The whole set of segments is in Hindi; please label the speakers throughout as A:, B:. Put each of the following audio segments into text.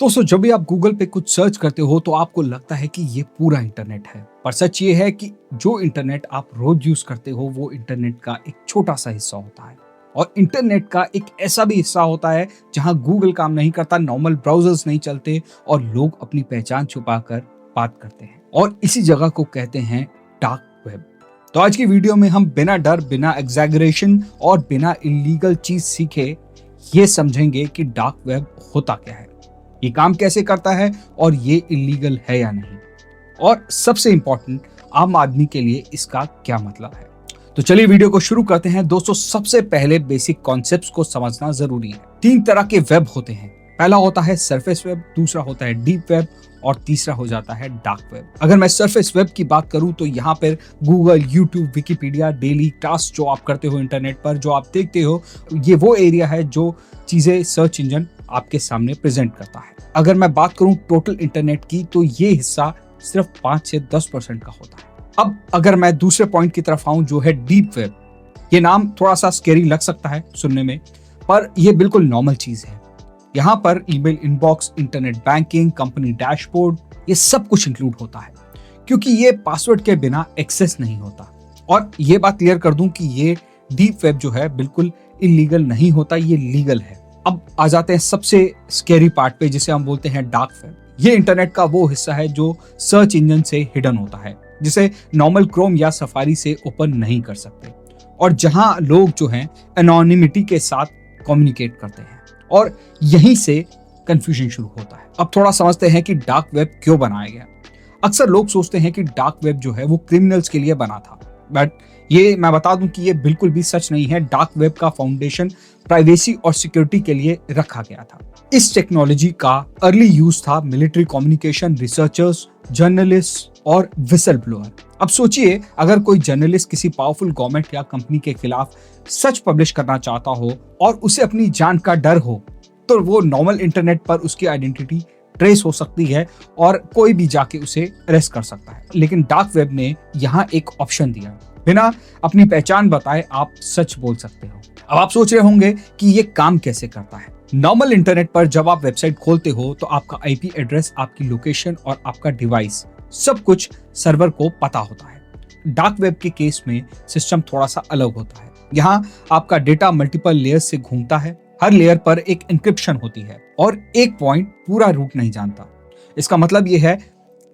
A: दोस्तों, जब भी आप गूगल पे कुछ सर्च करते हो तो आपको लगता है कि ये पूरा इंटरनेट है। पर सच ये है कि जो इंटरनेट आप रोज यूज करते हो वो इंटरनेट का एक छोटा सा हिस्सा होता है। और इंटरनेट का एक ऐसा भी हिस्सा होता है जहां गूगल काम नहीं करता, नॉर्मल ब्राउजर्स नहीं चलते और लोग अपनी पहचान छुपाकर बात करते हैं। और इसी जगह को कहते हैं डार्क वेब। तो आज की वीडियो में हम बिना डर, बिना एग्जैगरेशन और बिना इलीगल चीज सीखे ये समझेंगे कि डार्क वेब होता क्या है, ये काम कैसे करता है और ये इलीगल है या नहीं, और सबसे इंपॉर्टेंट आम आदमी के लिए इसका क्या मतलब है। तो चलिए वीडियो को शुरू करते हैं। दोस्तों, सबसे पहले बेसिक कॉन्सेप्ट्स को समझना जरूरी है। 3 तरह के वेब होते हैं। पहला होता है सरफेस वेब, दूसरा होता है डीप वेब और तीसरा हो जाता है डार्क वेब। अगर मैं सरफेस वेब की बात करूं तो यहाँ पर Google, YouTube, Wikipedia, daily task जो आप करते हो इंटरनेट पर, जो आप देखते हो, ये वो एरिया है जो चीजें सर्च इंजन आपके सामने प्रेजेंट करता है। अगर मैं बात करूं टोटल इंटरनेट की तो ये हिस्सा सिर्फ 5 से 10% का होता है। अब अगर मैं दूसरे पॉइंट की तरफ आऊं जो है डीप वेब, ये नाम थोड़ा सा स्केरी लग सकता है सुनने में, पर यह बिल्कुल नॉर्मल चीज है। यहाँ पर email inbox, internet banking, company dashboard, ये सब कुछ इंक्लूड होता है, क्योंकि ये पासवर्ड के बिना एक्सेस नहीं होता। और ये बात क्लियर कर दूं कि ये डीप वेब जो है बिल्कुल इलीगल नहीं होता, ये लीगल है। अब आ जाते हैं सबसे स्कैरी पार्ट पे, जिसे हम बोलते हैं डार्क वेब। ये इंटरनेट का वो हिस्सा है जो सर्च इंजन से हिडन होता है, जिसे नॉर्मल क्रोम या सफारी से ओपन नहीं कर सकते, और जहां लोग जो हैं एनोनिमिटी के साथ कम्युनिकेट करते हैं, और यहीं से कंफ्यूजन शुरू होता है। अब थोड़ा समझते हैं कि डार्क वेब क्यों बनाया गया। अक्सर लोग सोचते हैं कि डार्क वेब जो है वो क्रिमिनल्स के लिए बना था, बट ये मैं बता दूं कि ये बिल्कुल भी सच नहीं है। डार्क वेब का फाउंडेशन प्राइवेसी और सिक्योरिटी के लिए रखा गया था। इस टेक्नोलॉजी का अर्ली यूज था मिलिट्री कम्युनिकेशन, रिसर्चर्स, जर्नलिस्ट और विसल ब्लोअर। अब सोचिए, अगर कोई जर्नलिस्ट किसी पावरफुल गवर्नमेंट या कंपनी के खिलाफ सच पब्लिश करना चाहता हो और उसे अपनी जान का डर हो, तो वो नॉर्मल इंटरनेट पर उसकी आइडेंटिटी ट्रेस हो सकती है और कोई भी जाके उसे अरेस्ट कर सकता है। लेकिन डार्क वेब ने यहाँ एक ऑप्शन दिया, बिना अपनी पहचान बताए आप सच बोल सकते हो। अब आप सोच रहे होंगे कि ये काम कैसे करता है। नॉर्मल इंटरनेट पर जब आप वेबसाइट खोलते हो तो आपका आईपी एड्रेस, आपकी लोकेशन और आपका डिवाइस, सब कुछ सर्वर को पता होता है। डार्क वेब के केस में सिस्टम थोड़ा सा अलग होता है। यहाँ आपका डेटा मल्टीपल लेयर्स से घूमता है, हर लेयर पर एक इंक्रिप्शन होती है और एक पॉइंट पूरा रूट नहीं जानता। इसका मतलब यह है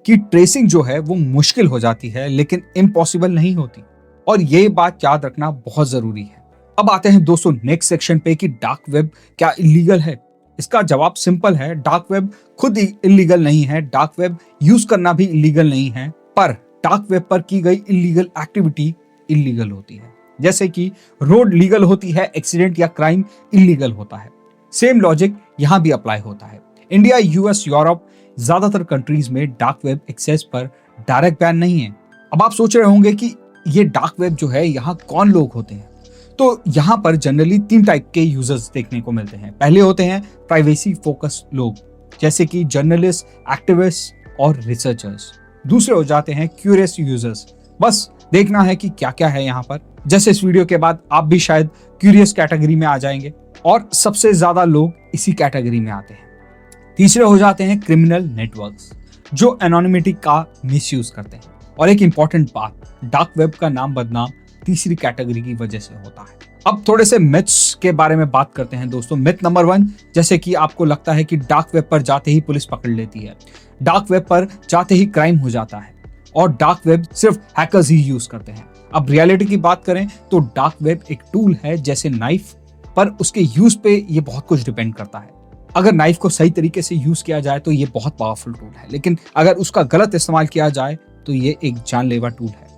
A: कि ट्रेसिंग जो है वो मुश्किल हो जाती है, लेकिन इम्पॉसिबल नहीं होती, और ये बात याद रखना बहुत जरूरी है। अब आते हैं दोस्तों नेक्स्ट सेक्शन पे कि डार्क वेब क्या इलीगल है। इसका जवाब सिंपल है, डार्क वेब खुद ही इलीगल नहीं है, डार्क वेब यूज करना भी इलीगल नहीं है, पर डार्क वेब पर की गई इलीगल एक्टिविटी इलीगल होती है। जैसे कि रोड लीगल होती है, एक्सीडेंट या क्राइम इलीगल होता है। सेम लॉजिक यहाँ भी अप्लाई होता है। इंडिया, यूएस, यूरोप, ज्यादातर कंट्रीज में डार्क वेब एक्सेस पर डायरेक्ट बैन नहीं है। अब आप सोच रहे होंगे कि ये डार्क वेब जो है यहाँ कौन लोग होते हैं। तो यहाँ पर जनरली 3 टाइप के यूजर्स देखने को मिलते हैं। पहले होते हैं प्राइवेसी फोकस लोग, जैसे कि जर्नलिस्ट, एक्टिविस्ट और रिसर्चर्स। दूसरे हो जाते हैं क्यूरियस यूजर्स, बस देखना है कि क्या क्या है यहाँ पर। जैसे इस वीडियो के बाद आप भी शायद क्यूरियस कैटेगरी में आ जाएंगे, और सबसे ज्यादा लोग इसी कैटेगरी में आते हैं। तीसरे हो जाते हैं क्रिमिनल नेटवर्क्स, जो एनोनिमिटी का मिसयूज करते हैं। और एक इंपॉर्टेंट बात, डार्क वेब का नाम बदनाम तीसरी कैटेगरी की वजह से होता है। अब थोड़े से मिथ्स के बारे में बात करते हैं दोस्तों। मिथ नंबर 1, जैसे कि आपको लगता है कि डार्क वेब पर जाते ही पुलिस पकड़ लेती है, डार्क वेब पर जाते ही क्राइम हो जाता है, और डार्क वेब सिर्फ हैकर्स ही यूज करते हैं। अब रियलिटी की बात करें तो डार्क वेब एक टूल है जैसे नाइफ, पर उसके यूज पे ये बहुत कुछ डिपेंड करता है। अगर नाइफ को सही तरीके से यूज किया जाए तो ये बहुत पावरफुल टूल है, लेकिन अगर उसका गलत इस्तेमाल किया जाए तो ये एक जानलेवा टूल है।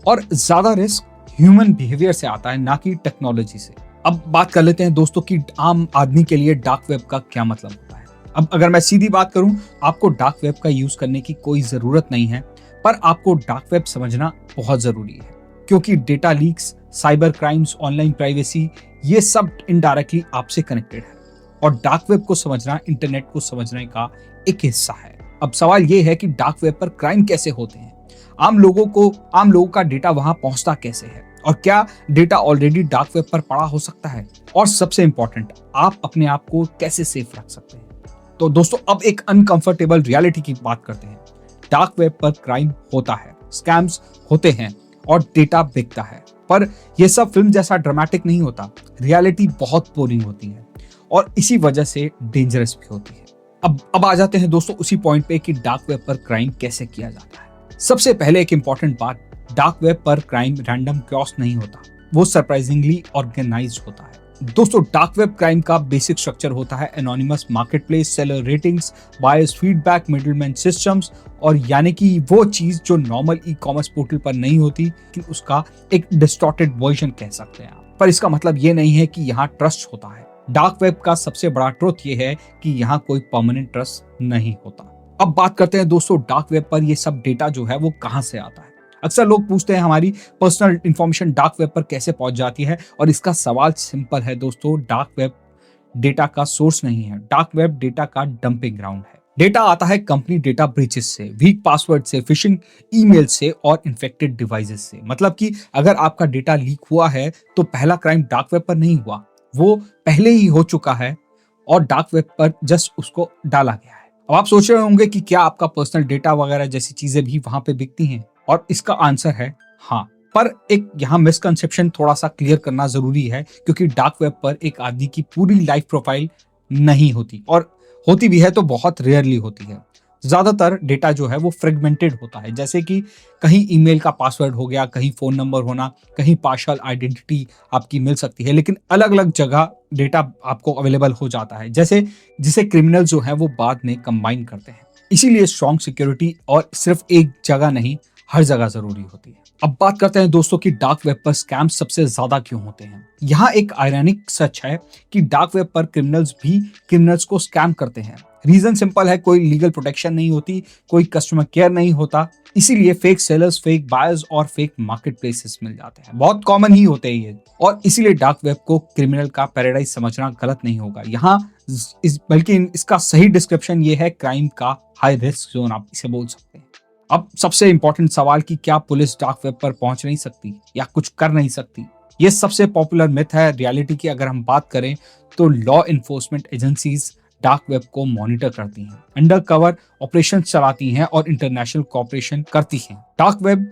A: और ज्यादा रिस्क ह्यूमन बिहेवियर से आता है, ना कि टेक्नोलॉजी से। अब बात कर लेते हैं दोस्तों कि आम आदमी के लिए डार्क वेब का क्या मतलब होता है। अब अगर मैं सीधी बात करूं, आपको डार्क वेब का यूज करने की कोई जरूरत नहीं है, पर आपको डार्क वेब समझना बहुत जरूरी है, क्योंकि data leaks, cyber crimes, online privacy, ये सब इनडायरेक्टली आपसे कनेक्टेड है। और डार्क वेब को समझना इंटरनेट को समझने का एक हिस्सा है। अब सवाल ये है कि डार्क वेब पर क्राइम कैसे होते हैं, आम लोगों का डेटा वहां पहुंचता कैसे है, और क्या डेटा ऑलरेडी डार्क वेब पर पड़ा हो सकता है, और सबसे इंपॉर्टेंट, आप अपने आप को कैसे सेफ रख सकते हैं। तो दोस्तों अब एक अनकंफर्टेबल रियलिटी की बात करते हैं। डार्क वेब पर क्राइम होता है, स्कैम्स होते हैं और डेटा बिकता है, पर यह सब फिल्म जैसा ड्रामेटिक नहीं होता। रियलिटी बहुत बोरिंग होती है और इसी वजह से डेंजरस भी होती है। अब आ जाते हैं दोस्तों उसी पॉइंट पे कि डार्क वेब पर क्राइम कैसे किया जाता है। सबसे पहले एक इंपॉर्टेंट बात, डार्क वेब पर क्राइम रैंडम क्रॉस नहीं होता, वो सरप्राइजिंगली ऑर्गेनाइज्ड होता है। दोस्तों डार्क वेब क्राइम का बेसिक स्ट्रक्चर होता है anonymous marketplace, seller ratings, buyers feedback, middleman systems, और यानी कि वो चीज जो नॉर्मल ई कॉमर्स पोर्टल पर नहीं होती, लेकिन उसका एक डिस्टॉर्टेड वर्जन कह सकते हैं आप। पर इसका मतलब ये नहीं है कि यहाँ ट्रस्ट होता है। डार्क वेब का सबसे बड़ा ट्रुथ ये है कि यहाँ कोई परमानेंट ट्रस्ट नहीं होता। अब बात करते हैं दोस्तों डार्क वेब पर ये सब डेटा जो है वो कहाँ से आता है। अक्सर लोग पूछते हैं हमारी पर्सनल इंफॉर्मेशन डार्क वेब पर कैसे पहुंच जाती है, और इसका सवाल सिंपल है दोस्तों, डार्क वेब डेटा का सोर्स नहीं है, डार्क वेब डेटा का डंपिंग ग्राउंड है। डेटा आता है कंपनी डेटा ब्रीचेस से, वीक पासवर्ड से, फिशिंग ईमेल से और इन्फेक्टेड डिवाइसेस से। मतलब कि अगर आपका डेटा लीक हुआ है तो पहला क्राइम डार्क वेब पर नहीं हुआ, वो पहले ही हो चुका है और डार्क वेब पर जस्ट उसको डाला गया है। अब आप सोच रहे होंगे कि क्या आपका पर्सनल डेटा वगैरह जैसी चीजें भी वहां पे बिकती हैं, और इसका आंसर है हाँ। पर एक यहाँ मिसकंसेप्शन थोड़ा सा क्लियर करना जरूरी है, क्योंकि डार्क वेब पर एक आदमी की पूरी लाइफ प्रोफाइल नहीं होती, और होती भी है तो बहुत रेयरली होती है। ज्यादातर डेटा जो है वो फ्रेगमेंटेड होता है, जैसे कि कहीं ईमेल का पासवर्ड हो गया, कहीं फोन नंबर होना, कहीं पार्शियल आइडेंटिटी आपकी मिल सकती है, लेकिन अलग अलग जगह डेटा आपको अवेलेबल हो जाता है, जैसे जिसे क्रिमिनल जो है वो बाद में कंबाइन करते हैं। इसीलिए स्ट्रॉन्ग सिक्योरिटी और सिर्फ एक जगह नहीं, हर जगह जरूरी होती है। अब बात करते हैं दोस्तों कि डार्क वेब पर स्कैम्स सबसे ज्यादा क्यों होते हैं। यहाँ एक आयरनिक सच है कि डार्क वेब पर क्रिमिनल्स भी क्रिमिनल्स को स्कैम करते हैं। रीजन सिंपल है, कोई लीगल प्रोटेक्शन नहीं होती, कोई कस्टमर केयर नहीं होता, इसीलिए फेक सेलर्स, फेक बायर्स और फेक मार्केट प्लेसेस मिल जाते हैं। बहुत कॉमन ही होते हैं ये, और इसीलिए डार्क वेब को क्रिमिनल का पैराडाइज समझना गलत नहीं होगा यहाँ, बल्कि इसका सही डिस्क्रिप्शन ये है क्राइम का हाई रिस्क जोन, आप इसे बोल सकते हैं। अब सबसे इंपॉर्टेंट सवाल कि क्या पुलिस डार्क वेब पर पहुंच नहीं सकती या कुछ कर नहीं सकती, ये सबसे पॉपुलर मिथ है। रियलिटी की अगर हम बात करें तो law enforcement agencies dark web को मॉनिटर करती हैं, अंडर कवर ऑपरेशन चलाती हैं और इंटरनेशनल कोऑपरेशन करती हैं। डार्क वेब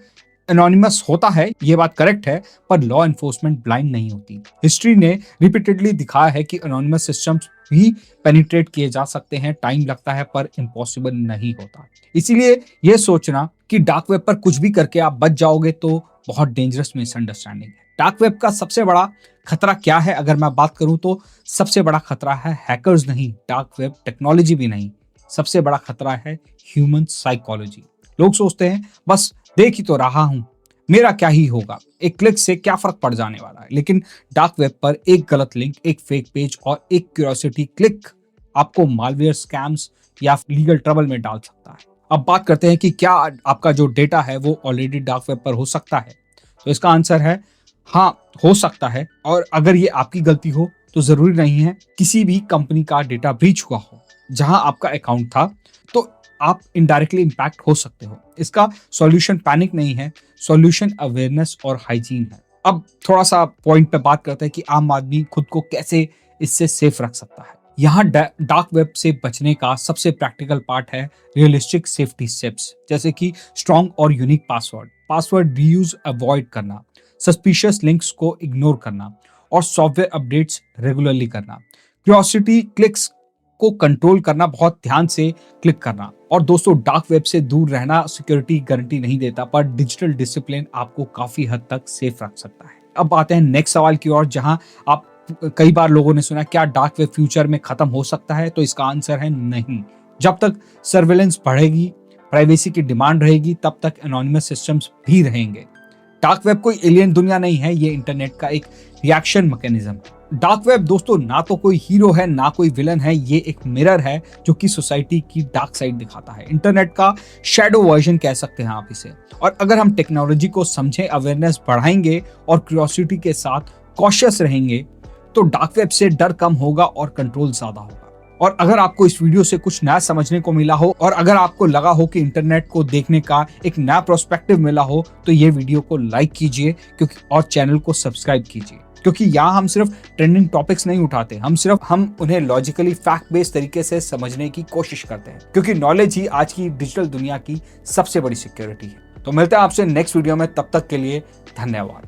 A: एनोनिमस होता है, ये बात करेक्ट है, पर लॉ एनफोर्समेंट ब्लाइंड नहीं होती। हिस्ट्री ने रिपीटेडली दिखाया है कि एनोनिमस सिस्टम्स भी पेनिट्रेट किए जा सकते हैं, टाइम लगता है पर इम्पॉसिबल नहीं होता। इसीलिए ये सोचना कि डार्क वेब पर कुछ भी करके आप बच जाओगे तो बहुत डेंजरस मिसअंडरस्टैंडिंग है। डार्क वेब का सबसे बड़ा खतरा क्या है, अगर मैं बात करूं तो सबसे बड़ा खतरा है हैकर्स नहीं, डार्क वेब टेक्नोलॉजी भी नहीं, सबसे बड़ा खतरा है ह्यूमन साइकोलॉजी। लोग सोचते हैं बस देख ही तो रहा हूं, मेरा क्या ही होगा, एक क्लिक से क्या फर्क पड़ जाने वाला है। लेकिन डार्क वेब पर एक गलत लिंक, एक फेक पेज और एक क्यूरियोसिटी क्लिक आपको मालवेयर, स्कैम्स या लीगल ट्रबल में डाल सकता है। अब बात करते हैं कि क्या आपका जो डेटा है वो ऑलरेडी डार्क वेब पर हो सकता है, तो इसका आंसर है हाँ, हो सकता है। और अगर ये आपकी गलती हो तो जरूरी नहीं है किसी भी कंपनी का डेटा ब्रीच हुआ हो जहां आपका अकाउंट था, तो आप इनडायरेक्टली इंपैक्ट हो सकते हो। इसका सॉल्यूशन पैनिक नहीं है, सॉल्यूशन अवेयरनेस और हाइजीन है। अब थोड़ा सा पॉइंट पे बात करते हैं कि आम आदमी खुद को कैसे इससे सेफ रख सकता है। यहाँ डार्क वेब से बचने का सबसे प्रैक्टिकल पार्ट है रियलिस्टिक सेफ्टी स्टेप्स, जैसे कि स्ट्रॉन्ग और यूनिक पासवर्ड रीयूज अवॉइड करना, सस्पिशियस लिंक्स को इग्नोर करना और सॉफ्टवेयर अपडेट्स रेगुलरली करना, क्यूरियोसिटी क्लिक्स को कंट्रोल करना, बहुत ध्यान से क्लिक करना। और दोस्तों डार्क वेब से दूर रहना सिक्योरिटी गारंटी नहीं देता, पर डिजिटल डिसिप्लिन आपको काफी हद तक सेफ रख सकता है। अब आते हैं नेक्स्ट सवाल की ओर, जहां आप कई बार लोगों ने सुना क्या डार्क वेब फ्यूचर में खत्म हो सकता है, तो इसका आंसर है नहीं। जब तक सर्वेलेंस बढ़ेगी, प्राइवेसी की डिमांड रहेगी, तब तक एनोनिमस सिस्टम्स भी रहेंगे। डार्क वेब कोई एलियन दुनिया नहीं है, ये इंटरनेट का एक रिएक्शन मैकेनिज्म है। डार्क वेब दोस्तों ना तो कोई हीरो है ना कोई विलन है, ये एक मिरर है जो कि सोसाइटी की डार्क साइड दिखाता है। इंटरनेट का शैडो वर्जन कह सकते हैं आप इसे। और अगर हम टेक्नोलॉजी को समझें, अवेयरनेस बढ़ाएंगे और क्यूरियोसिटी के साथ कॉशियस रहेंगे, तो डार्क वेब से डर कम होगा और कंट्रोल ज्यादा होगा। और अगर आपको इस वीडियो से कुछ नया समझने को मिला हो, और अगर आपको लगा हो कि इंटरनेट को देखने का एक नया प्रोस्पेक्टिव मिला हो, तो ये वीडियो को लाइक कीजिए और चैनल को सब्सक्राइब कीजिए, क्योंकि यहाँ हम सिर्फ ट्रेंडिंग टॉपिक्स नहीं उठाते, हम उन्हें लॉजिकली फैक्ट बेस्ड तरीके से समझने की कोशिश करते हैं, क्योंकि नॉलेज ही आज की डिजिटल दुनिया की सबसे बड़ी सिक्योरिटी है। तो मिलते हैं आपसे नेक्स्ट वीडियो में, तब तक के लिए धन्यवाद।